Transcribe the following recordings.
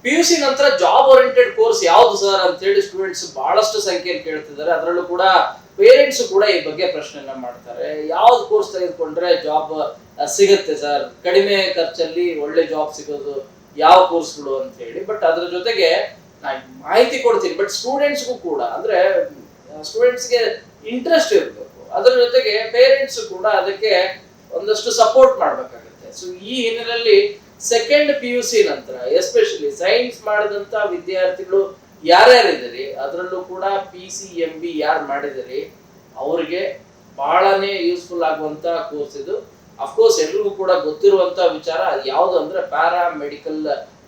PUC ನಂತರ job oriented course ಯಾವ್ದು sir ಅಂತ ಹೇಳಿ ಸ್ಟೂಡೆಂಟ್ಸ್ ಬಹಳಷ್ಟು ಸಂಖ್ಯೆಯಲ್ಲಿ ಕೇಳ್ತಿದ್ದಾರೆ. ಅದರಲ್ಲೂ ಕೂಡ ಪೇರೆಂಟ್ಸ್ ಕೂಡ ಈ ಬಗ್ಗೆ ಪ್ರಶ್ನೆಯನ್ನ ಮಾಡ್ತಾರೆ. ಯಾವ್ದು ಕೋರ್ಸ್ ತೆಗೆದುಕೊಂಡ್ರೆ ಜಾಬ್ ಸಿಗುತ್ತೆ ಸರ್, ಕಡಿಮೆ ಖರ್ಚಲ್ಲಿ ಒಳ್ಳೆ ಜಾಬ್ ಸಿಗೋದು ಯಾವ ಕೋರ್ಸ್ಗಳು ಅಂತ ಹೇಳಿ. ಬಟ್ ಅದ್ರ ಜೊತೆಗೆ ನಾನು ಮಾಹಿತಿ ಕೊಡ್ತೀನಿ. ಬಟ್ ಸ್ಟೂಡೆಂಟ್ಸ್ಗೂ ಕೂಡ ಅಂದ್ರೆ ಸ್ಟೂಡೆಂಟ್ಸ್ಗೆ ಇಂಟ್ರೆಸ್ಟ್ ಇರಬೇಕು. ಅದರ ಜೊತೆಗೆ ಪೇರೆಂಟ್ಸ್ ಕೂಡ ಅದಕ್ಕೆ ಒಂದಷ್ಟು ಸಪೋರ್ಟ್ ಮಾಡ್ಬೇಕಾಗುತ್ತೆ. ಸೊ ಈ ಹಿನ್ನೆಲೆಯಲ್ಲಿ ಸೆಕೆಂಡ್ PUC ನಂತರ ಎಸ್ಪೆಷಲಿ ಸೈನ್ಸ್ ಮಾಡಿದಂತ ವಿದ್ಯಾರ್ಥಿಗಳು ಯಾರ್ಯಾರಿದ್ದೀರಿ, ಅದರಲ್ಲೂ ಕೂಡ PCMB ಯಾರು ಮಾಡಿದಿರಿ ಅವ್ರಿಗೆ ಬಹಳನೇ ಯೂಸ್ಫುಲ್ ಆಗುವಂತ ಕೋರ್ಸ್ ಇದು. ಅಫ್ಕೋರ್ಸ್ ಎಲ್ರಿಗೂ ಕೂಡ ಗೊತ್ತಿರುವಂತ ವಿಚಾರ ಯಾವುದು ಅಂದ್ರೆ ಪ್ಯಾರಾಮೆಡಿಕಲ್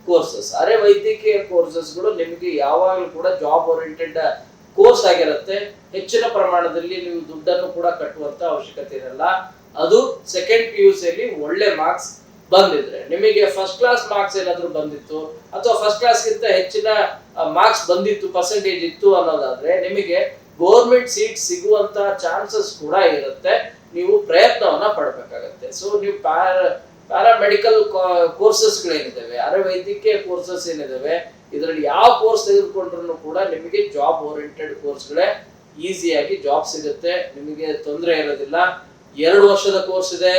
ಕೋರ್ಸಸ್, ಅರೆ ವೈದ್ಯಕೀಯ ಕೋರ್ಸಸ್ಗಳು ನಿಮಗೆ ಯಾವಾಗಲೂ ಕೂಡ ಜಾಬ್ ಓರಿಯೆಂಟೆಡ್ ಕೋರ್ಸ್ ಆಗಿರುತ್ತೆ. ಹೆಚ್ಚಿನ ಪ್ರಮಾಣದಲ್ಲಿ ನೀವು ದುಡ್ಡನ್ನು ಕೂಡ ಕಟ್ಟುವಂತ ಅವಶ್ಯಕತೆ ಇರಲ್ಲ. ಅದು ಸೆಕೆಂಡ್ PUC ಅಲ್ಲಿ ಒಳ್ಳೆ ಮಾರ್ಕ್ಸ್ ಬಂದಿದ್ರೆ, ನಿಮಗೆ ಫಸ್ಟ್ ಕ್ಲಾಸ್ ಮಾರ್ಕ್ಸ್ ಏನಾದ್ರು ಬಂದಿತ್ತು ಅಥವಾ ಫಸ್ಟ್ ಕ್ಲಾಸ್ಗಿಂತ ಹೆಚ್ಚಿನ ಮಾರ್ಕ್ಸ್ ಬಂದಿತ್ತು, ಪರ್ಸೆಂಟೇಜ್ ಇತ್ತು ಅನ್ನೋದಾದ್ರೆ ನಿಮಗೆ ಗೌರ್ಮೆಂಟ್ ಸೀಟ್ ಸಿಗುವಂತ ಚಾನ್ಸಸ್ ಕೂಡ ಇರುತ್ತೆ. ನೀವು ಪ್ರಯತ್ನವನ್ನ ಪಡಬೇಕಾಗತ್ತೆ. ಸೊ ನೀವು ಪ್ಯಾರಾಮೆಡಿಕಲ್ ಕೋರ್ಸಸ್ಗಳೇನಿದ್ದಾವೆ, ಅರೆ ವೈದ್ಯಕೀಯ ಕೋರ್ಸಸ್ ಏನಿದಾವೆ, ಇದರಲ್ಲಿ ಯಾವ ಕೋರ್ಸ್ ತೆಗೆದುಕೊಂಡ್ರು ಕೂಡ ನಿಮಗೆ ಜಾಬ್ ಓರಿಯೆಂಟೆಡ್ ಕೋರ್ಸ್ಗಳೇ ಈಸಿಯಾಗಿ ಜಾಬ್ ಸಿಗುತ್ತೆ, ನಿಮಗೆ ತೊಂದರೆ ಇರೋದಿಲ್ಲ. 2 ವರ್ಷದ ಕೋರ್ಸ್ ಇದೆ,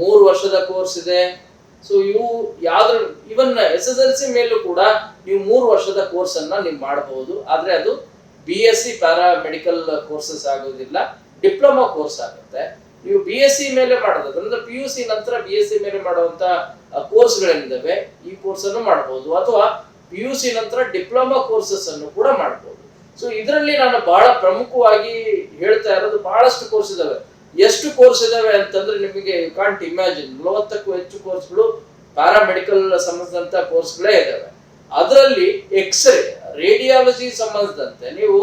3 ವರ್ಷದ ಕೋರ್ಸ್ ಇದೆ. ಸೊ ಇವು ಯಾವ್ದು ಇವನ್ SSLC ಮೇಲೂ ಕೂಡ ನೀವು 3 ವರ್ಷದ ಕೋರ್ಸ್ ಅನ್ನ ನೀವು ಮಾಡಬಹುದು. ಆದ್ರೆ ಅದು BSc ಪ್ಯಾರಾಮೆಡಿಕಲ್ ಕೋರ್ಸಸ್ ಆಗೋದಿಲ್ಲ, ಡಿಪ್ಲೊಮಾ ಕೋರ್ಸ್ ಆಗುತ್ತೆ. ನೀವು BSc ಮೇಲೆ ಮಾಡೋದು ಅಂದ್ರೆ PUC ನಂತರ BSc ಮೇಲೆ ಮಾಡುವಂತ ಕೋರ್ಸ್ಗಳೇನಿದಾವೆ ಈ ಕೋರ್ಸ್ ಅನ್ನು ಮಾಡಬಹುದು, ಅಥವಾ PUC ನಂತರ ಡಿಪ್ಲೊಮಾ ಕೋರ್ಸಸ್ ಅನ್ನು ಕೂಡ ಮಾಡಬಹುದು. ಸೊ ಇದರಲ್ಲಿ ನಾನು ಬಹಳ ಪ್ರಮುಖವಾಗಿ ಹೇಳ್ತಾ ಇರೋದು ಬಹಳಷ್ಟು ಕೋರ್ಸ್ ಇದಾವೆ. ಎಷ್ಟು ಕೋರ್ಸ್ ಇದಾವೆ ಅಂತಂದ್ರೆ ನಿಮಗೆ ಯು ಕಾಂಟ್ ಇಮ್ಯಾಜಿನ್. 40ಕ್ಕೂ ಹೆಚ್ಚು ಕೋರ್ಸ್ಗಳು ಪ್ಯಾರಾಮೆಡಿಕಲ್ ಸಂಬಂಧಿಸಿದಂತ ಕೋರ್ಸ್ಗಳೇ ಇದಾವೆ. ಅದರಲ್ಲಿ ಎಕ್ಸ್ರೇ, ರೇಡಿಯಾಲಜಿ ಸಂಬಂಧಿಸಿದಂತೆ ನೀವು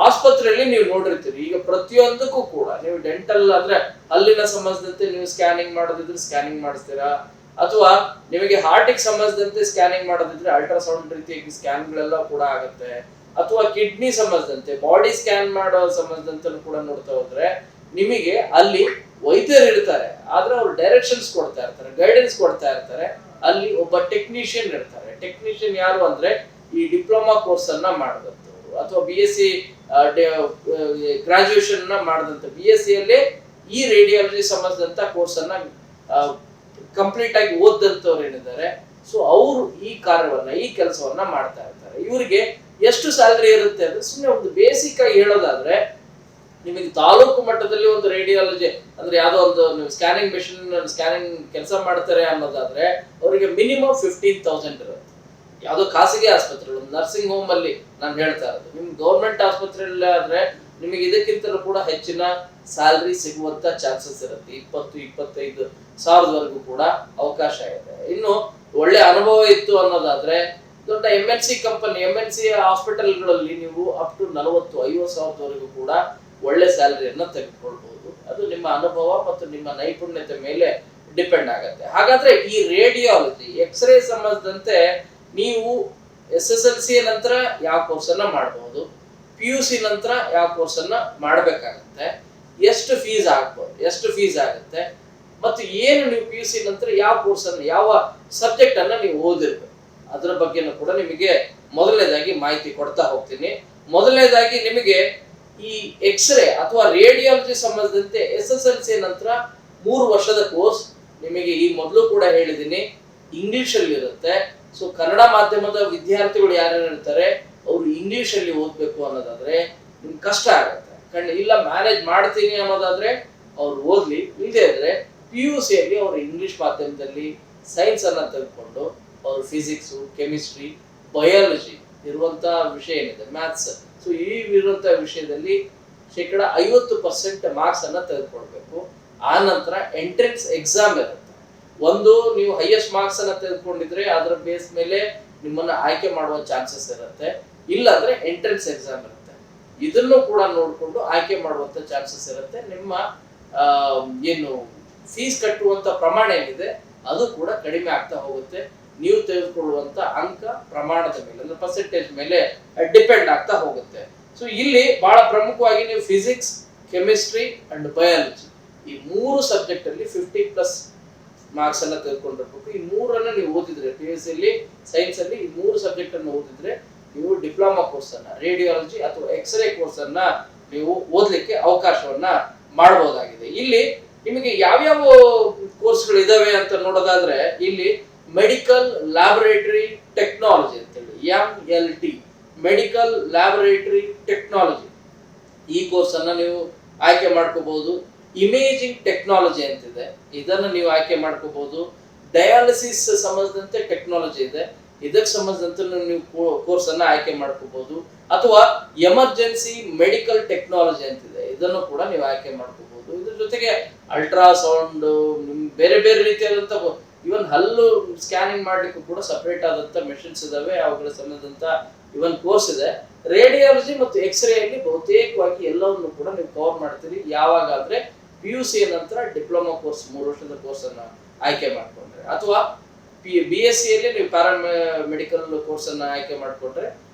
ಆಸ್ಪತ್ರೆಯಲ್ಲಿ ನೀವು ನೋಡಿರ್ತೀರಿ. ಈಗ ಪ್ರತಿಯೊಂದಕ್ಕೂ ಕೂಡ ನೀವು ಡೆಂಟಲ್ ಅಂದ್ರೆ ಹಲ್ಲಿನ ಸಂಬಂಧಿಸಿದಂತೆ ನೀವು ಸ್ಕ್ಯಾನಿಂಗ್ ಮಾಡೋದಿದ್ರೆ ಸ್ಕ್ಯಾನಿಂಗ್ ಮಾಡಿಸ್ತೀರಾ, ಅಥವಾ ನಿಮಗೆ ಹಾರ್ಟಿಗೆ ಸಂಬಂಧಿಸಿದಂತೆ ಸ್ಕ್ಯಾನಿಂಗ್ ಮಾಡೋದಿದ್ರೆ ಅಲ್ಟ್ರಾಸೌಂಡ್ ರೀತಿಯಾಗಿ ಸ್ಕ್ಯಾನ್ಗಳೆಲ್ಲ ಕೂಡ ಆಗುತ್ತೆ, ಅಥವಾ ಕಿಡ್ನಿ ಸಂಬಂಧಿಸಿದಂತೆ ಬಾಡಿ ಸ್ಕ್ಯಾನ್ ಮಾಡೋ ಸಂಬಂಧಿಸಿದಂತೆ ಕೂಡ ನೋಡ್ತಾ ಹೋದ್ರೆ ನಿಮಗೆ ಅಲ್ಲಿ ವೈದ್ಯರು ಇರ್ತಾರೆ, ಆದ್ರೆ ಅವ್ರು ಡೈರೆಕ್ಷನ್ಸ್ ಕೊಡ್ತಾ ಇರ್ತಾರೆ, ಗೈಡೆನ್ಸ್ ಕೊಡ್ತಾ ಇರ್ತಾರೆ. ಅಲ್ಲಿ ಒಬ್ಬ ಟೆಕ್ನಿಷಿಯನ್ ಇರ್ತಾರೆ. ಟೆಕ್ನಿಷಿಯನ್ ಯಾರು ಅಂದ್ರೆ ಈ ಡಿಪ್ಲೊಮಾ ಕೋರ್ಸ್ ಅನ್ನ ಮಾಡಿದಂಥವ್ರು, ಅಥವಾ BSc ಗ್ರಾಜುಯೇಷನ್ ಮಾಡಿದಂತ BSc ಅಲ್ಲಿ ಈ ರೇಡಿಯಾಲಜಿ ಸಂಬಂಧಿಸಿದಂತ ಕೋರ್ಸ್ ಅನ್ನ ಕಂಪ್ಲೀಟ್ ಆಗಿ ಓದಂತವ್ರು ಏನಿದ್ದಾರೆ, ಸೊ ಅವರು ಈ ಕಾರ್ಯವನ್ನ ಈ ಕೆಲಸವನ್ನ ಮಾಡ್ತಾ ಇರ್ತಾರೆ. ಇವರಿಗೆ ಎಷ್ಟು ಸ್ಯಾಲರಿ ಇರುತ್ತೆ ಅಂದ್ರೆ ಸುಮ್ಮನೆ ಒಂದು ಬೇಸಿಕ್ ಆಗಿ ಹೇಳೋದಾದ್ರೆ ನಿಮಗೆ ತಾಲೂಕು ಮಟ್ಟದಲ್ಲಿ ಒಂದು ರೇಡಿಯಾಲಜಿ ಅಂದ್ರೆ ಯಾವ್ದೋ ಒಂದು ನೀವು ಸ್ಕ್ಯಾನಿಂಗ್ ಮೆಷಿನ್ ಸ್ಕ್ಯಾನಿಂಗ್ ಕೆಲಸ ಮಾಡ್ತಾರೆ ಅನ್ನೋದಾದ್ರೆ ಅವರಿಗೆ ಮಿನಿಮಮ್ 15,000 ಇರುತ್ತೆ. ಯಾವ್ದೋ ಖಾಸಗಿ ಆಸ್ಪತ್ರೆಗಳು, ನರ್ಸಿಂಗ್ ಹೋಮ್ ಅಲ್ಲಿ ನಾನು ಹೇಳ್ತಾ ಇರೋದು. ನಿಮ್ ಗೌರ್ಮೆಂಟ್ ಆಸ್ಪತ್ರೆಯಲ್ಲಿ ಆದ್ರೆ ನಿಮಗೆ ಇದಕ್ಕಿಂತಲೂ ಕೂಡ ಹೆಚ್ಚಿನ ಸ್ಯಾಲರಿ ಸಿಗುವಂತ ಚಾನ್ಸಸ್ ಇರುತ್ತೆ. 20-25 ಸಾವಿರದವರೆಗೂ ಕೂಡ ಅವಕಾಶ ಇದೆ. ಇನ್ನು ಒಳ್ಳೆ ಅನುಭವ ಇತ್ತು ಅನ್ನೋದಾದ್ರೆ ದೊಡ್ಡ MNC ಕಂಪನಿ, MNC ಹಾಸ್ಪಿಟಲ್ಗಳಲ್ಲಿ ನೀವು ಅಪ್ ಟು 40-50 ಸಾವಿರದವರೆಗೂ ಕೂಡ ಒಳ್ಳೆ ಸ್ಯಾಲರಿಯನ್ನ ತೆಗೆದುಕೊಳ್ಬಹುದು. ಅದು ನಿಮ್ಮ ಅನುಭವ ಮತ್ತು ನಿಮ್ಮ ನೈಪುಣ್ಯತೆ ಮೇಲೆ ಡಿಪೆಂಡ್ ಆಗುತ್ತೆ. ಹಾಗಾದ್ರೆ ಈ ರೇಡಿಯಾಲಜಿ ಎಕ್ಸ್ರೇ ಸಂಬಂಧಿಸಿದಂತೆ ನೀವು SSLC ನಂತರ ಯಾವ ಕೋರ್ಸ್ ಅನ್ನ ಮಾಡಬಹುದು, PUC ನಂತರ ಯಾವ ಕೋರ್ಸ್ ಅನ್ನ ಮಾಡಬೇಕಾಗುತ್ತೆ, ಎಷ್ಟು ಫೀಸ್ ಆಗುತ್ತೆ, ಮತ್ತು ಏನು ನೀವು PUC ನಂತರ ಯಾವ ಕೋರ್ಸ್ ಅನ್ನ ಯಾವ ಸಬ್ಜೆಕ್ಟ್ ಅನ್ನ ನೀವು ಓದಿರ್ಬೇಕು ಅದರ ಬಗ್ಗೆನೂ ಕೂಡ ನಿಮಗೆ ಮೊದಲನೇದಾಗಿ ಮಾಹಿತಿ ಕೊಡ್ತಾ ಹೋಗ್ತೀನಿ. ಮೊದಲನೇದಾಗಿ ನಿಮಗೆ ಈ ಎಕ್ಸ್ರೇ ಅಥವಾ ರೇಡಿಯಾಲಜಿ ಸಂಬಂಧಿಸಿದಂತೆ SSLC ನಂತರ 3 ವರ್ಷದ ಕೋರ್ಸ್ ನಿಮಗೆ ಈ ಮೊದಲು ಕೂಡ ಹೇಳಿದ್ದೀನಿ ಇಂಗ್ಲಿಷ್ ಅಲ್ಲಿ ಇರುತ್ತೆ. ಸೊ ಕನ್ನಡ ಮಾಧ್ಯಮದ ವಿದ್ಯಾರ್ಥಿಗಳು ಯಾರ್ಯಾರು ಇರ್ತಾರೆ ಅವರು ಇಂಗ್ಲಿಷ್ ಅಲ್ಲಿ ಓದ್ಬೇಕು ಅನ್ನೋದಾದ್ರೆ ನಿಮ್ಗೆ ಕಷ್ಟ ಆಗುತ್ತೆ. ಇಲ್ಲ ಮ್ಯಾನೇಜ್ ಮಾಡ್ತೀನಿ ಅನ್ನೋದಾದ್ರೆ ಅವ್ರು ಓದ್ಲಿ, ಇಲ್ಲದೆ ಇದ್ರೆ PUC ಅಲ್ಲಿ ಅವರು ಇಂಗ್ಲಿಷ್ ಮಾಧ್ಯಮದಲ್ಲಿ ಸೈನ್ಸ್ ಅನ್ನ ತೆಗೆದುಕೊಂಡು ಅವರು ಫಿಸಿಕ್ಸ್, ಕೆಮಿಸ್ಟ್ರಿ, ಬಯಾಲಜಿ ಇರುವಂತ ವಿಷಯ ಏನಿದೆ, ಮ್ಯಾಥ್ಸ್, ಸೊ ಈ ಇರುವಂತ ವಿಷಯದಲ್ಲಿ 50% ಮಾರ್ಕ್ಸ್ ಅನ್ನ ತೆಗೆದುಕೊಳ್ಬೇಕು. ಆ ನಂತರ ಎಂಟ್ರೆನ್ಸ್ ಎಕ್ಸಾಮ್ ಇರುತ್ತೆ. ಒಂದು ನೀವು ಹೈಯೆಸ್ಟ್ ಮಾರ್ಕ್ಸ್ ಅನ್ನ ತೆಗೆದುಕೊಂಡಿದ್ರೆ ಅದರ ಬೇಸ್ ಮೇಲೆ ನಿಮ್ಮನ್ನ ಆಯ್ಕೆ ಮಾಡುವ ಚಾನ್ಸಸ್ ಇರುತ್ತೆ. ಇಲ್ಲ ಅಂದ್ರೆ ಎಂಟ್ರೆನ್ಸ್ ಎಕ್ಸಾಮ್ ಇರುತ್ತೆ, ಇದನ್ನು ಕೂಡ ನೋಡಿಕೊಂಡು ಆಯ್ಕೆ ಮಾಡುವಂತ ಚಾನ್ಸಸ್ ಇರುತ್ತೆ. ನಿಮ್ಮ ಏನು ಫೀಸ್ ಕಟ್ಟುವಂತ ಪ್ರಮಾಣ ಏನಿದೆ ಅದು ಕೂಡ ಕಡಿಮೆ ಆಗ್ತಾ ಹೋಗುತ್ತೆ. ನೀವು ತೆಗೆದುಕೊಳ್ಳುವಂತ ಅಂಕ ಪ್ರಮಾಣದ ಮೇಲೆ ಅಂದ್ರೆ ಪರ್ಸೆಂಟೇಜ್ ಮೇಲೆ ಡಿಪೆಂಡ್ ಆಗ್ತಾ ಹೋಗುತ್ತೆ. ಸೊ ಇಲ್ಲಿ ಬಹಳ ಪ್ರಮುಖವಾಗಿ ನೀವು ಫಿಸಿಕ್ಸ್, ಕೆಮಿಸ್ಟ್ರಿ ಅಂಡ್ ಬಯಾಲಜಿ ಈ 3 ಸಬ್ಜೆಕ್ಟ್ ಅಲ್ಲಿ 50+ ಮಾರ್ಕ್ಸ್ ಅನ್ನ ತೆಗೆದುಕೊಂಡಿರ್ಬೇಕು. ಈ 3ಅನ್ನ ನೀವು ಓದಿದ್ರೆ PUC ಅಲ್ಲಿ ಸೈನ್ಸ್ ಅಲ್ಲಿ ಈ 3 ಸಬ್ಜೆಕ್ಟ್ ಸಬ್ಜೆಕ್ಟ್ ಅನ್ನು ಓದಿದ್ರೆ ನೀವು ಡಿಪ್ಲೊಮಾ ಕೋರ್ಸ್ ಅನ್ನ ರೇಡಿಯಾಲಜಿ ಅಥವಾ ಎಕ್ಸ್ರೇ ಕೋರ್ಸ್ ಅನ್ನ ನೀವು ಓದ್ಲಿಕ್ಕೆ ಅವಕಾಶವನ್ನ ಮಾಡಬಹುದಾಗಿದೆ. ಇಲ್ಲಿ ನಿಮಗೆ ಯಾವ್ಯಾವ ಕೋರ್ಸ್ಗಳು ಇದಾವೆ ಅಂತ ನೋಡೋದಾದ್ರೆ ಇಲ್ಲಿ ಮೆಡಿಕಲ್ ಲ್ಯಾಬೊರೇಟರಿ ಟೆಕ್ನಾಲಜಿ ಅಂತೇಳಿ MLT, ಮೆಡಿಕಲ್ ಲ್ಯಾಬೊರೇಟರಿ ಟೆಕ್ನಾಲಜಿ, ಈ ಕೋರ್ಸ್ ಅನ್ನ ನೀವು ಆಯ್ಕೆ ಮಾಡ್ಕೋಬಹುದು. ಇಮೇಜಿಂಗ್ ಟೆಕ್ನಾಲಜಿ ಅಂತಿದೆ, ಇದನ್ನು ನೀವು ಆಯ್ಕೆ ಮಾಡ್ಕೋಬಹುದು. ಡಯಾಲಿಸಿಸ್ ಸಂಬಂಧಿಸಿದಂತೆ ಟೆಕ್ನಾಲಜಿ ಇದೆ, ಇದಕ್ಕೆ ಸಂಬಂಧಿಸಿದಂತೆ ನೀವು ಕೋರ್ಸ್ ಅನ್ನ ಆಯ್ಕೆ ಮಾಡ್ಕೋಬಹುದು. ಅಥವಾ ಎಮರ್ಜೆನ್ಸಿ ಮೆಡಿಕಲ್ ಟೆಕ್ನಾಲಜಿ ಅಂತಿದೆ, ಇದನ್ನು ಕೂಡ ನೀವು ಆಯ್ಕೆ ಮಾಡ್ಕೋಬಹುದು. ಇದ್ರ ಜೊತೆಗೆ ಅಲ್ಟ್ರಾಸೌಂಡ್, ಬೇರೆ ಬೇರೆ ರೀತಿಯಾದಂತ ಇವನ್ ಹಲ್ಲು ಸ್ಕ್ಯಾನಿಂಗ್ ಮಾಡ್ಲಿಕ್ಕೂ ಕೂಡ ಸಪರೇಟ್ ಆದಂತ ಮೆಷಿನ್ಸ್ ಇದಾವೆ, ಅವುಗಳ ಸಂಬಂಧಿಸಿದಂತ ಇವನ್ ಕೋರ್ಸ್ ಇದೆ. ರೇಡಿಯಾಲಜಿ ಮತ್ತು ಎಕ್ಸ್ರೇ ಅಲ್ಲಿ ಬಹುತೇಕವಾಗಿ ಎಲ್ಲವನ್ನು ಕೂಡ ನೀವು ಕವರ್ ಮಾಡ್ತೀರಿ ಯಾವಾಗ ಅಂದ್ರೆ PUC ನಂತರ ಡಿಪ್ಲೊಮಾ ಕೋರ್ಸ್ 3 ವರ್ಷದ ಕೋರ್ಸ್ ಅನ್ನ ಆಯ್ಕೆ ಮಾಡ್ಕೊಂಡ್ರೆ, ಅಥವಾ BSc ಅಲ್ಲಿ ನೀವು ಪ್ಯಾರಾಮೆಡಿಕಲ್ ಕೋರ್ಸ್ ಅನ್ನ ಆಯ್ಕೆ ಮಾಡ್ಕೊಂಡ್ರೆ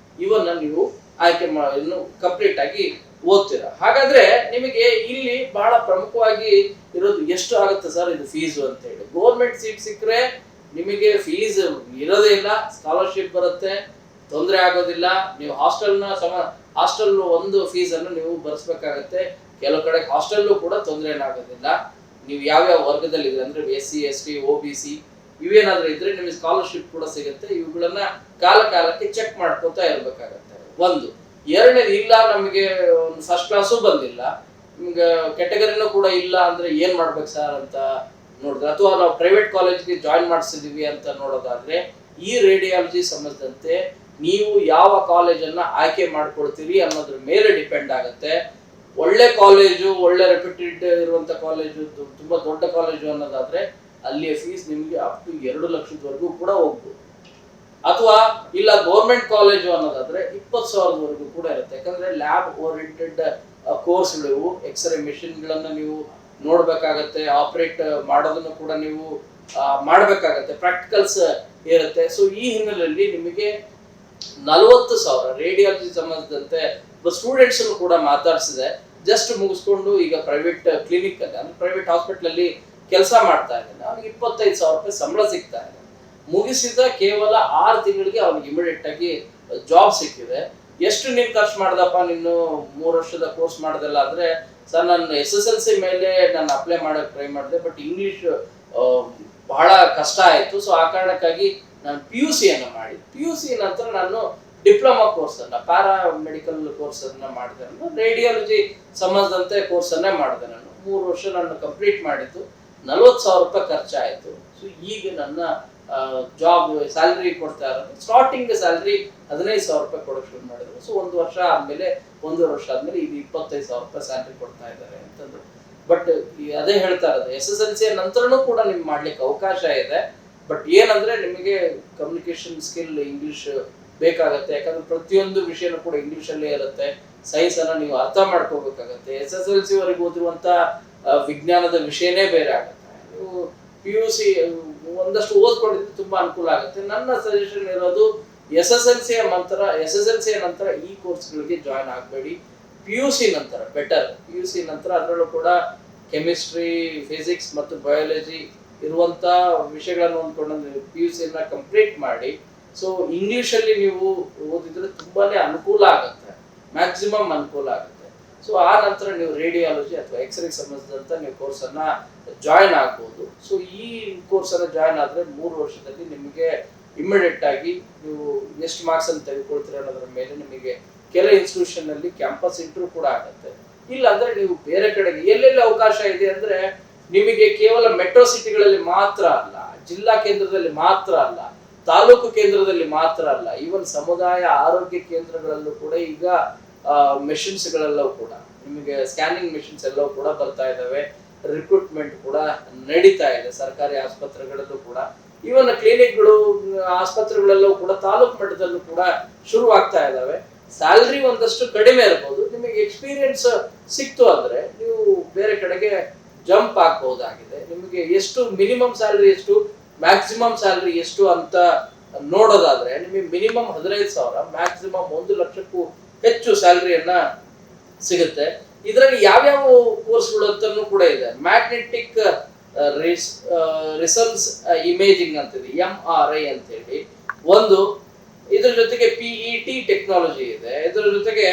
ಇವನ್ನ ನೀವು ಆಯ್ಕೆ ಇನ್ನು ಕಂಪ್ಲೀಟ್ ಆಗಿ ಓದ್ತೀರಾ. ಹಾಗಾದ್ರೆ ನಿಮಗೆ ಇಲ್ಲಿ ಬಹಳ ಪ್ರಮುಖವಾಗಿ ಇರೋದು ಎಷ್ಟು ಆಗುತ್ತೆ ಸರ್ ಇದು ಫೀಸು ಅಂತ ಹೇಳಿ. ಗೌರ್ಮೆಂಟ್ ಸೀಟ್ ಸಿಕ್ಕರೆ ನಿಮಗೆ ಫೀಸ್ ಇರೋದೇ ಇಲ್ಲ, ಸ್ಕಾಲರ್ಶಿಪ್ ಬರುತ್ತೆ, ತೊಂದರೆ ಆಗೋದಿಲ್ಲ. ನೀವು ಹಾಸ್ಟೆಲ್ ಒಂದು ಫೀಸ್ ಅನ್ನು ನೀವು ಭರಿಸಬೇಕಾಗತ್ತೆ. ಕೆಲವು ಕಡೆ ಹಾಸ್ಟೆಲ್ ಕೂಡ ತೊಂದರೆ ಏನಾಗೋದಿಲ್ಲ. ನೀವು ಯಾವ್ಯಾವ ವರ್ಗದಲ್ಲಿ ಇದ್ರೆ ಅಂದ್ರೆ SC ST OBC ಇವೇನಾದ್ರೂ ಇದ್ರೆ ನಿಮಗೆ ಸ್ಕಾಲರ್ಶಿಪ್ ಕೂಡ ಸಿಗುತ್ತೆ. ಇವುಗಳನ್ನ ಕಾಲಕ್ಕೆ ಚೆಕ್ ಮಾಡ್ಕೊತಾ ಇರ್ಬೇಕಾಗತ್ತೆ. ಒಂದು ಎರಡನೇದು, ಇಲ್ಲ ನಮಗೆ ಫಸ್ಟ್ ಕ್ಲಾಸು ಬಂದಿಲ್ಲ, ನಿಮ್ಗೆ ಕೆಟಗರಿನೂ ಕೂಡ ಇಲ್ಲ ಅಂದ್ರೆ ಏನ್ ಮಾಡ್ಬೇಕು ಸರ್ ಅಂತ ನೋಡಿದ್ರೆ, ಅಥವಾ ನಾವು ಪ್ರೈವೇಟ್ ಕಾಲೇಜ್ಗೆ ಜಾಯಿನ್ ಮಾಡಿಸಿದೀವಿ ಅಂತ ನೋಡೋದಾದ್ರೆ ಈ ರೇಡಿಯಾಲಜಿ ಸಂಬಂಧಿಸಿದಂತೆ ನೀವು ಯಾವ ಕಾಲೇಜನ್ನ ಆಯ್ಕೆ ಮಾಡ್ಕೊಳ್ತೀರಿ ಅನ್ನೋದ್ರ ಮೇಲೆ ಡಿಪೆಂಡ್ ಆಗುತ್ತೆ. ಒಳ್ಳೆ ಕಾಲೇಜು, ಒಳ್ಳೆ ರೆಪ್ಯೂಟೆಡ್ ಇರುವಂತ ಕಾಲೇಜು, ತುಂಬಾ ದೊಡ್ಡ ಕಾಲೇಜು ಅನ್ನೋದಾದ್ರೆ ಅಲ್ಲಿಯ ಫೀಸ್ ನಿಮ್ಗೆ ಅಪ್ ಟು 2 ಲಕ್ಷದವರೆಗೂ ಕೂಡ ಹೋಗ್ಬೋದು. ಅಥವಾ ಇಲ್ಲ ಗೌರ್ಮೆಂಟ್ ಕಾಲೇಜು ಅನ್ನೋದಾದ್ರೆ 20,000ವರೆಗೂ ಕೂಡ ಇರುತ್ತೆ. ಯಾಕಂದ್ರೆ ಲ್ಯಾಬ್ ಓರಿಯೆಂಟೆಡ್ ಕೋರ್ಸ್ಗಳು, ಎಕ್ಸ್ರೇ ಮೆಷಿನ್ ಗಳನ್ನ ನೀವು ನೋಡ್ಬೇಕಾಗತ್ತೆ, ಆಪರೇಟ್ ಮಾಡೋದನ್ನು ಕೂಡ ನೀವು ಮಾಡ್ಬೇಕಾಗತ್ತೆ, ಪ್ರಾಕ್ಟಿಕಲ್ಸ್ ಇರುತ್ತೆ. ಸೊ ಈ ಹಿನ್ನೆಲೆಯಲ್ಲಿ ನಿಮಗೆ 40,000 ರೇಡಿಯಾಲಜಿ ಸಂಬಂಧಿಸಿದಂತೆ ಸ್ಟೂಡೆಂಟ್ಸ್ ಕೂಡ ಮಾತಾಡಿಸಿದೆ. ಜಸ್ಟ್ ಮುಗಿಸ್ಕೊಂಡು ಈಗ ಪ್ರೈವೇಟ್ ಕ್ಲಿನಿಕ್ ಅಲ್ಲಿ ಅಂದ್ರೆ ಪ್ರೈವೇಟ್ ಹಾಸ್ಪಿಟಲ್ ಅಲ್ಲಿ ಕೆಲಸ ಮಾಡ್ತಾ ಇದ್ದಾನೆ, ಅವನಿಗೆ 25,000 ರೂಪಾಯಿ ಸಂಬಳ ಸಿಗ್ತಾ ಇದೆ. ಮುಗಿಸಿದ ಕೇವಲ 6 ತಿಂಗಳಿಗೆ ಅವನಿಗೆ ಇಮಿಡಿಯೇಟ್ ಆಗಿ ಜಾಬ್ ಸಿಕ್ಕಿದೆ. ಎಷ್ಟು ನೀನು ಖರ್ಚು ಮಾಡ್ದಪ್ಪ ನೀನು 3 ವರ್ಷದ ಕೋರ್ಸ್ ಮಾಡ್ದಲ್ಲ ಅಂದ್ರೆ, ಸರ್ ನಾನು SSLC ಮೇಲೆ ನಾನು ಅಪ್ಲೈ ಮಾಡಕ್ ಟ್ರೈ ಮಾಡಿದೆ, ಬಟ್ ಇಂಗ್ಲಿಷ್ ಬಹಳ ಕಷ್ಟ ಆಯ್ತು. ಸೊ ಆ ಕಾರಣಕ್ಕಾಗಿ ನಾನು PUC ಅನ್ನ ಮಾಡಿ, PUC ನಂತರ ನಾನು ಡಿಪ್ಲೊಮಾ ಕೋರ್ಸ್ ಅನ್ನ ಪ್ಯಾರಾ ಮೆಡಿಕಲ್ ಕೋರ್ಸ್ ಅನ್ನ ಮಾಡಿದೆ. ರೇಡಿಯಾಲಜಿ ಸಂಬಂಧದಂತೆ ಕೋರ್ಸ್ ಅನ್ನೇ ಮಾಡಿದೆ. ನಾನು 3 ವರ್ಷ ನಾನು ಕಂಪ್ಲೀಟ್ ಮಾಡಿದ್ದು, 40,000 ರೂಪಾಯಿ ಖರ್ಚಾಯಿತು. ಸೊ ಈಗ ನನ್ನ ಜಾಬ್ ಸ್ಯಾಲರಿ ಕೊಡ್ತಾ ಇರೋದು, ಸ್ಟಾರ್ಟಿಂಗ್ ಸ್ಯಾಲರಿ 15,000 ರೂಪಾಯಿ ಕೊಡೋಕೆ ಶುರು ಮಾಡಿದ್ರು. ಸೊ 1 ವರ್ಷ ಆದ್ಮೇಲೆ 1.5 ವರ್ಷ ಆದ್ಮೇಲೆ ಈಗ 25,000 ರೂಪಾಯಿ ಸ್ಯಾಲರಿ ಕೊಡ್ತಾ ಇದ್ದಾರೆ ಅಂತಂದ್ರು. ಬಟ್ ಅದೇ ಹೇಳ್ತಾ ಇರೋದು, SSLC ನಂತರನೂ ಕೂಡ ನಿಮ್ಗೆ ಮಾಡ್ಲಿಕ್ಕೆ ಅವಕಾಶ ಇದೆ. ಬಟ್ ಏನಂದ್ರೆ ನಿಮಗೆ ಕಮ್ಯುನಿಕೇಶನ್ ಸ್ಕಿಲ್, ಇಂಗ್ಲಿಷ್ ಬೇಕಾಗತ್ತೆ. ಯಾಕಂದ್ರೆ ಪ್ರತಿಯೊಂದು ವಿಷಯನೂ ಕೂಡ ಇಂಗ್ಲಿಷ್ ಅಲ್ಲೇ ಇರುತ್ತೆ. ಸೈನ್ಸ್ ಅನ್ನ ನೀವು ಅರ್ಥ ಮಾಡ್ಕೋಬೇಕಾಗತ್ತೆ. SSLC ವರೆಗೂ ಓದಿರುವಂತ ವಿಜ್ಞಾನದ ವಿಷಯನೇ ಬೇರೆ ಆಗುತ್ತೆ. ನೀವು PUC ಒಂದಷ್ಟು ಓದ್ಕೊಂಡಿದ್ದು ತುಂಬಾ ಅನುಕೂಲ ಆಗುತ್ತೆ. ನನ್ನ ಸಜೆಷನ್ ಇರೋದು SSLC ನಂತರ ಈ ಕೋರ್ಸ್ಗಳಿಗೆ ಜಾಯಿನ್ ಆಗಬೇಡಿ. PUC ನಂತರ ಬೆಟರ್. PUC ನಂತರ ಅದರಲ್ಲೂ ಕೂಡ ಕೆಮಿಸ್ಟ್ರಿ, ಫಿಸಿಕ್ಸ್ ಮತ್ತು ಬಯಾಲಜಿ ಇರುವಂತ ವಿಷಯಗಳನ್ನು ಹೊಂದ್ಕೊಂಡು PUC ನ ಕಂಪ್ಲೀಟ್ ಮಾಡಿ. ಸೊ ಇಂಗ್ಲಿಷ್ ಅಲ್ಲಿ ನೀವು ಓದಿದ್ರೆ ತುಂಬಾನೇ ಅನುಕೂಲ ಆಗುತ್ತೆ, ಮ್ಯಾಕ್ಸಿಮಮ್ ಅನುಕೂಲ ಆಗುತ್ತೆ. ಸೊ ಆ ನಂತರ ನೀವು ರೇಡಿಯಾಲಜಿ ಅಥವಾ ಎಕ್ಸ್ರೇ ಸಂಬಂಧಿಸಿದಂತ ನೀವು ಕೋರ್ಸ್ ಅನ್ನ ಜಾಯಿನ್ ಆಗ್ಬೋದು. ಸೊ ಈ ಕೋರ್ಸ್ ಅನ್ನ ಜಾಯಿನ್ ಆದ್ರೆ 3 ವರ್ಷದಲ್ಲಿ ನಿಮಗೆ ಇಮಿಡಿಯೇಟ್ ಆಗಿ ನೀವು ಎಷ್ಟು ಮಾರ್ಕ್ಸ್ ಅನ್ನು ತೆಗೆದುಕೊಳ್ತೀರ ಅನ್ನೋದ್ರ ಮೇಲೆ ನಿಮಗೆ ಕೆಲ ಇನ್ಸ್ಟಿಟ್ಯೂಷನ್ ಅಲ್ಲಿ ಕ್ಯಾಂಪಸ್ ಇಂಟರ್ವ್ಯೂ ಕೂಡ ಆಗುತ್ತೆ. ಇಲ್ಲ ಅಂದ್ರೆ ನೀವು ಬೇರೆ ಕಡೆಗೆ ಎಲ್ಲೆಲ್ಲಿ ಅವಕಾಶ ಇದೆ ಅಂದ್ರೆ, ನಿಮಗೆ ಕೇವಲ ಮೆಟ್ರೋ ಸಿಟಿಗಳಲ್ಲಿ ಮಾತ್ರ ಅಲ್ಲ, ಜಿಲ್ಲಾ ಕೇಂದ್ರದಲ್ಲಿ ಮಾತ್ರ ಅಲ್ಲ, ತಾಲೂಕು ಕೇಂದ್ರದಲ್ಲಿ ಮಾತ್ರ ಅಲ್ಲ, ಈವನ್ ಸಮುದಾಯ ಆರೋಗ್ಯ ಕೇಂದ್ರಗಳಲ್ಲೂ ಕೂಡ ಈಗ ಮೆಷಿನ್ಸ್ ಗಳೆಲ್ಲವೂ ಕೂಡ ನಿಮಗೆ ಸ್ಕ್ಯಾನಿಂಗ್ ಮೆಷಿನ್ಸ್ ಎಲ್ಲವೂ ಕೂಡ ಬರ್ತಾ ಇದಾವೆ. ರಿಕ್ರೂಟ್ಮೆಂಟ್ ಕೂಡ ನಡೀತಾ ಇದೆ ಸರ್ಕಾರಿ ಆಸ್ಪತ್ರೆಗಳಲ್ಲೂ ಕೂಡ. ಈವನ್ ಕ್ಲಿನಿಕ್ಗಳು, ಆಸ್ಪತ್ರೆಗಳೆಲ್ಲವೂ ಕೂಡ ತಾಲೂಕು ಮಟ್ಟದಲ್ಲೂ ಕೂಡ ಶುರು ಆಗ್ತಾ ಇದಾವೆ. ಸ್ಯಾಲ್ರಿ ಒಂದಷ್ಟು ಕಡಿಮೆ ಇರ್ಬೋದು, ನಿಮಗೆ ಎಕ್ಸ್ಪೀರಿಯನ್ಸ್ ಸಿಕ್ತು ಅಂದ್ರೆ ನೀವು ಬೇರೆ ಕಡೆಗೆ ಜಂಪ್ ಆಗ್ಬಹುದಾಗಿದೆ. ನಿಮಗೆ ಎಷ್ಟು ಮಿನಿಮಮ್ ಸ್ಯಾಲ್ರಿ ಎಷ್ಟು, ಮ್ಯಾಕ್ಸಿಮಮ್ ಸ್ಯಾಲ್ರಿ ಎಷ್ಟು ಅಂತ ನೋಡೋದಾದ್ರೆ ನಿಮಗೆ ಮಿನಿಮಮ್ 15,000, ಮ್ಯಾಕ್ಸಿಮಮ್ 1 ಲಕ್ಷಕ್ಕೂ ಹೆಚ್ಚು ಸ್ಯಾಲರಿಯನ್ನ ಸಿಗುತ್ತೆ. ಇದರಲ್ಲಿ ಯಾವ್ಯಾವ ಕೋರ್ಸ್ಗಳು ಅಂತಾನು ಕೂಡ ಇದೆ. ಮ್ಯಾಗ್ನೆಟಿಕ್ ರಿಸಲ್ಸ್ ಇಮೇಜಿಂಗ್ ಅಂತಿದೆ, MRI ಅಂತ ಹೇಳಿ ಒಂದು. ಇದ್ರ ಜೊತೆಗೆ PET ಟೆಕ್ನಾಲಜಿ ಇದೆ, ಇದ್ರ ಜೊತೆಗೆ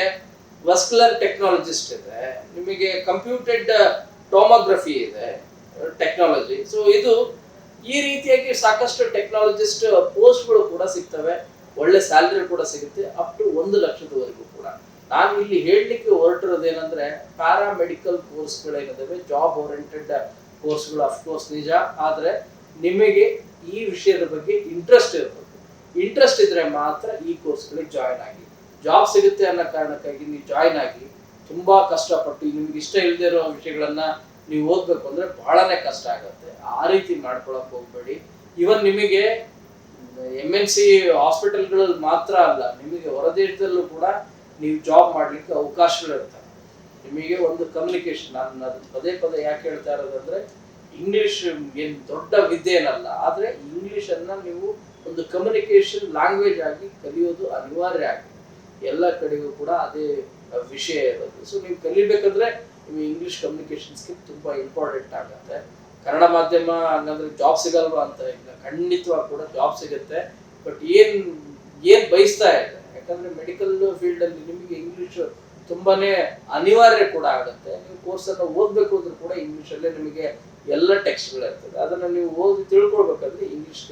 ವಸ್ಕ್ಯುಲರ್ ಟೆಕ್ನಾಲಜಿಸ್ಟ್ ಇದೆ, ನಿಮಗೆ ಕಂಪ್ಯೂಟೆಡ್ ಟೋಮೋಗ್ರಫಿ ಇದೆ ಟೆಕ್ನಾಲಜಿ. ಸೊ ಇದು ಈ ರೀತಿಯಾಗಿ ಸಾಕಷ್ಟು ಟೆಕ್ನಾಲಜಿಸ್ಟ್ ಪೋಸ್ಟ್ಗಳು ಕೂಡ ಸಿಗ್ತವೆ, ಒಳ್ಳೆ ಸ್ಯಾಲರಿ ಕೂಡ ಸಿಗುತ್ತೆ, ಅಪ್ ಟು 1 ಲಕ್ಷದವರೆಗೂ ಕೂಡ. ನಾನು ಇಲ್ಲಿ ಹೇಳಲಿಕ್ಕೆ ಹೊರಟಿರೋದೇನೆಂದ್ರೆ ಪ್ಯಾರಾಮೆಡಿಕಲ್ ಕೋರ್ಸ್ಗಳೇನಿದಾವೆ, ಜಾಬ್ ಓರಿಯೆಂಟೆಡ್ ಕೋರ್ಸ್ಗಳು ಅಫ್ಕೋರ್ಸ್ ನಿಜ, ಆದರೆ ನಿಮಗೆ ಈ ವಿಷಯದ ಬಗ್ಗೆ ಇಂಟ್ರೆಸ್ಟ್ ಇರಬೇಕು. ಇಂಟ್ರೆಸ್ಟ್ ಇದ್ರೆ ಮಾತ್ರ ಈ ಕೋರ್ಸ್ಗಳಿಗೆ ಜಾಯ್ನ್ ಆಗಿ. ಜಾಬ್ ಸಿಗುತ್ತೆ ಅನ್ನೋ ಕಾರಣಕ್ಕಾಗಿ ನೀವು ಜಾಯ್ನ್ ಆಗಿ ತುಂಬಾ ಕಷ್ಟಪಟ್ಟು ನಿಮ್ಗೆ ಇಷ್ಟ ಇಲ್ಲದೆ ಇರೋ ವಿಷಯಗಳನ್ನ ನೀವು ಓದ್ಬೇಕು ಅಂದ್ರೆ ಬಹಳನೇ ಕಷ್ಟ ಆಗುತ್ತೆ. ಆ ರೀತಿ ಮಾಡ್ಕೊಳಕ್ ಹೋಗ್ಬೇಡಿ. ಇವನ್ ನಿಮಗೆ MNC ಹಾಸ್ಪಿಟಲ್ಗಳಲ್ಲಿ ಮಾತ್ರ ಅಲ್ಲ, ನಿಮಗೆ ಹೊರದೇಶದಲ್ಲೂ ಕೂಡ ನೀವು ಜಾಬ್ ಮಾಡ್ಲಿಕ್ಕೆ ಅವಕಾಶಗಳು ಇರ್ತವೆ. ನಿಮಗೆ ಒಂದು ಕಮ್ಯುನಿಕೇಶನ್, ನಾನು ಅದು ಪದೇ ಪದೇ ಯಾಕೆ ಹೇಳ್ತಾ ಇರೋದಂದ್ರೆ ಇಂಗ್ಲಿಷ್ ಏನ್ ದೊಡ್ಡ ವಿದ್ಯೆ ಏನಲ್ಲ, ಆದ್ರೆ ಇಂಗ್ಲಿಷ್ ಅನ್ನ ನೀವು ಒಂದು ಕಮ್ಯುನಿಕೇಶನ್ ಲ್ಯಾಂಗ್ವೇಜ್ ಆಗಿ ಕಲಿಯೋದು ಅನಿವಾರ್ಯ ಆಗಿದೆ. ಎಲ್ಲ ಕಡೆಗೂ ಕೂಡ ಅದೇ ವಿಷಯ ಇರೋದು. ಸೊ ನೀವು ಕಲಿಬೇಕಂದ್ರೆ ನಿಮಗೆ ಇಂಗ್ಲಿಷ್ ಕಮ್ಯುನಿಕೇಶನ್ ಸ್ಕಿಲ್ ತುಂಬಾ ಇಂಪಾರ್ಟೆಂಟ್ ಆಗುತ್ತೆ. ಕನ್ನಡ ಮಾಧ್ಯಮ ಹಂಗಂದ್ರೆ ಜಾಬ್ ಸಿಗಲ್ವಾ ಅಂತ ಇಲ್ಲ, ಖಂಡಿತವಾಗಿ ಕೂಡ ಜಾಬ್ ಸಿಗುತ್ತೆ. ಬಟ್ ಏನ್ ಬಯಸ್ತಾ ಇದೆ, ಯಾಕಂದ್ರೆ ಮೆಡಿಕಲ್ ಫೀಲ್ಡ್ ಅಲ್ಲಿ ನಿಮಗೆ ಇಂಗ್ಲಿಷ್ ತುಂಬಾನೇ ಅನಿವಾರ್ಯ ಕೂಡ ಆಗುತ್ತೆ. ನೀವು ಕೋರ್ಸ್ ಅನ್ನು ಓದ್ಬೇಕು ಅಂದ್ರೂ ಕೂಡ ಇಂಗ್ಲಿಷ್ ಅಲ್ಲೇ ನಿಮಗೆ ಎಲ್ಲ ಟೆಕ್ಸ್ಟ್ಗಳು ಇರ್ತದೆ. ಅದನ್ನ ನೀವು ಓದಿ ತಿಳ್ಕೊಳ್ಬೇಕಂದ್ರೆ ಇಂಗ್ಲಿಷ್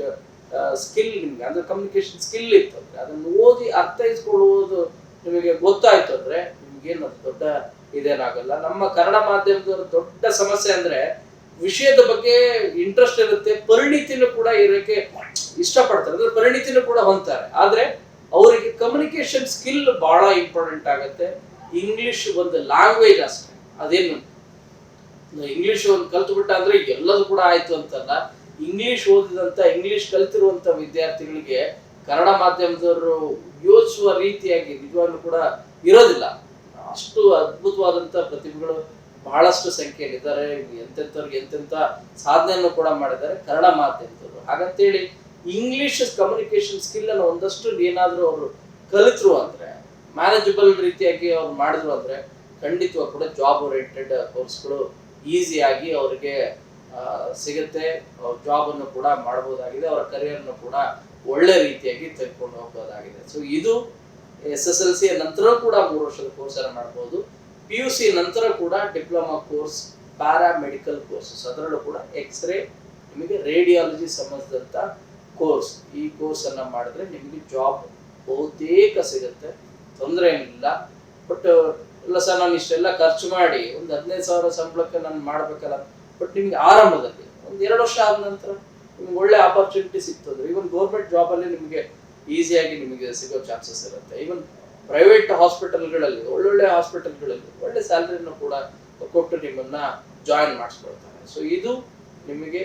ಸ್ಕಿಲ್ ನಿಮ್ಗೆ ಅಂದ್ರೆ ಕಮ್ಯುನಿಕೇಶನ್ ಸ್ಕಿಲ್ ಇತ್ತು ಅಂದ್ರೆ ಅದನ್ನು ಓದಿ ಅರ್ಥೈಸ್ಕೊಳ್ಳುವುದು ನಿಮಗೆ ಗೊತ್ತಾಯ್ತು ಅಂದ್ರೆ ನಿಮ್ಗೇನು ದೊಡ್ಡ ಇದೇನಾಗಲ್ಲ. ನಮ್ಮ ಕನ್ನಡ ಮಾಧ್ಯಮದವರ ದೊಡ್ಡ ಸಮಸ್ಯೆ ಅಂದ್ರೆ ವಿಷಯದ ಬಗ್ಗೆ ಇಂಟ್ರೆಸ್ಟ್ ಇರುತ್ತೆ, ಪರಿಣಿತಿನೂ ಕೂಡ ಇರೋಕೆ ಇಷ್ಟಪಡ್ತಾರೆ, ಅಂದ್ರೆ ಪರಿಣಿತಿನೂ ಕೂಡ ಹೊಂದ್ತಾರೆ, ಆದ್ರೆ ಅವರಿಗೆ ಕಮ್ಯುನಿಕೇಶನ್ ಸ್ಕಿಲ್ ಬಹಳ ಇಂಪಾರ್ಟೆಂಟ್ ಆಗುತ್ತೆ. ಇಂಗ್ಲಿಷ್ ಒಂದು ಲ್ಯಾಂಗ್ವೇಜ್ ಅಷ್ಟೇ, ಅದೇನು ಇಂಗ್ಲಿಷ್ ಒಂದು ಕಲ್ತುಬಿಟ್ಟ ಅಂದ್ರೆ ಎಲ್ಲದೂ ಕೂಡ ಆಯ್ತು ಅಂತಲ್ಲ. ಇಂಗ್ಲಿಷ್ ಓದಿದಂತ ಇಂಗ್ಲಿಷ್ ಕಲ್ತಿರುವಂತ ವಿದ್ಯಾರ್ಥಿಗಳಿಗೆ ಕನ್ನಡ ಮಾಧ್ಯಮದವರು ಯೋಚಿಸುವ ರೀತಿಯಾಗಿ ನಿಜವಾಗ್ಲೂ ಕೂಡ ಇರೋದಿಲ್ಲ. ಅಷ್ಟು ಅದ್ಭುತವಾದಂತ ಪ್ರತಿಭೆಗಳು ಬಹಳಷ್ಟು ಸಂಖ್ಯೆಯಲ್ಲಿ ಇದ್ದಾರೆ. ಎಂತೆಂಥವ್ರಿಗೆ ಎಂತೆಂಥ ಸಾಧನೆಯನ್ನು ಕೂಡ ಮಾಡಿದ್ದಾರೆ ಕನ್ನಡ ಮಾಧ್ಯಮದವರು. ಹಾಗಂತೇಳಿ ಇಂಗ್ಲಿಷ್ ಕಮ್ಯುನಿಕೇಶನ್ ಸ್ಕಿಲ್ ಅನ್ನು ಒಂದಷ್ಟು ಏನಾದರೂ ಅವರು ಕಲಿತರು ಅಂದ್ರೆ, ಮ್ಯಾನೇಜಬಲ್ ರೀತಿಯಾಗಿ ಅವ್ರು ಮಾಡಿದ್ರು ಅಂದ್ರೆ ಖಂಡಿತವಾಗಿ ಕೂಡ ಜಾಬ್ ಓರಿಯೆಂಟೆಡ್ ಕೋರ್ಸ್ಗಳು ಈಸಿಯಾಗಿ ಅವರಿಗೆ ಸಿಗುತ್ತೆ. ಅವ್ರ ಜಾಬ್ ಅನ್ನು ಕೂಡ ಮಾಡಬಹುದಾಗಿದೆ, ಅವರ ಕರಿಯರ್ ಅನ್ನು ಕೂಡ ಒಳ್ಳೆ ರೀತಿಯಾಗಿ ತೆಗೆದುಕೊಂಡು ಹೋಗಬಹುದಾಗಿದೆ. ಸೊ ಇದು SSLC ನಂತರ ಕೂಡ 3 ವರ್ಷದ ಕೋರ್ಸ್ ಅನ್ನು ಮಾಡಬಹುದು. PUC ನಂತರ ಕೂಡ ಡಿಪ್ಲೊಮಾ ಕೋರ್ಸ್, ಪ್ಯಾರಾಮೆಡಿಕಲ್ ಕೋರ್ಸಸ್, ಅದರಲ್ಲೂ ಕೂಡ ಎಕ್ಸ್ರೇ, ನಿಮಗೆ ರೇಡಿಯಾಲಜಿ ಸಂಬಂಧಿಸಿದಂತ ಕೋರ್ಸ್. ಈ ಕೋರ್ಸ್ ಅನ್ನ ಮಾಡಿದ್ರೆ ನಿಮಗೆ ಜಾಬ್ ಬಹುತೇಕ ಸಿಗುತ್ತೆ, ತೊಂದರೆ ಏನಿಲ್ಲ. ಬಟ್ ಇಲ್ಲ ಸರ್ ನಾನು ಇಷ್ಟೆಲ್ಲ ಖರ್ಚು ಮಾಡಿ ಒಂದು 15,000 ಸಂಬಳಕ್ಕೆ ನಾನು ಮಾಡ್ಬೇಕಲ್ಲ. ಬಟ್ ನಿಮ್ಗೆ ಆರಂಭದಲ್ಲಿ ಒಂದು 2 ವರ್ಷ ಆದ ನಂತರ ನಿಮ್ಗೆ ಒಳ್ಳೆ ಆಪರ್ಚುನಿಟಿ ಸಿಗ್ತದ್ರೆ ಇವನ್ ಗೌರ್ಮೆಂಟ್ ಜಾಬ್ ಅಲ್ಲಿ ನಿಮಗೆ ಈಸಿಯಾಗಿ ನಿಮಗೆ ಸಿಗೋ ಚಾನ್ಸಸ್ ಇರುತ್ತೆ. ಇವನ್ ಪ್ರೈವೇಟ್ ಹಾಸ್ಪಿಟಲ್ಗಳಲ್ಲಿ, ಒಳ್ಳೊಳ್ಳೆ ಹಾಸ್ಪಿಟಲ್ಗಳಲ್ಲಿ ಒಳ್ಳೆ ಸ್ಯಾಲರಿಯನ್ನು ಕೂಡ ಕೊಟ್ಟು ನಿಮ್ಮನ್ನ ಜಾಯಿನ್ ಮಾಡಿಸ್ಕೊಳ್ತಾರೆ. ಸೊ ಇದು ನಿಮಗೆ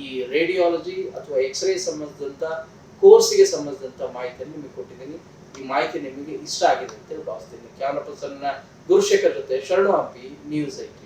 ಈ ರೇಡಿಯಾಲಜಿ ಅಥವಾ ಎಕ್ಸ್ರೇ ಸಂಬಂಧಿಸಿದಂತ ಕೋರ್ಸಿಗೆ ಸಂಬಂಧಿಸಿದಂತ ಮಾಹಿತಿಯನ್ನು ನಿಮಗೆ ಕೊಟ್ಟಿದ್ದೀನಿ. ಈ ಮಾಹಿತಿ ನಿಮಗೆ ಇಷ್ಟ ಆಗಿದೆ ಅಂತ ಭಾವಿಸ್ತೀನಿ. ಕ್ಯಾಮರಾ ಪರ್ಸನ್ ಗುರುಶೇಖರ್ ಜೊತೆ ಶರಣು ಹಂಪಿ, ನ್ಯೂಸ್ 8.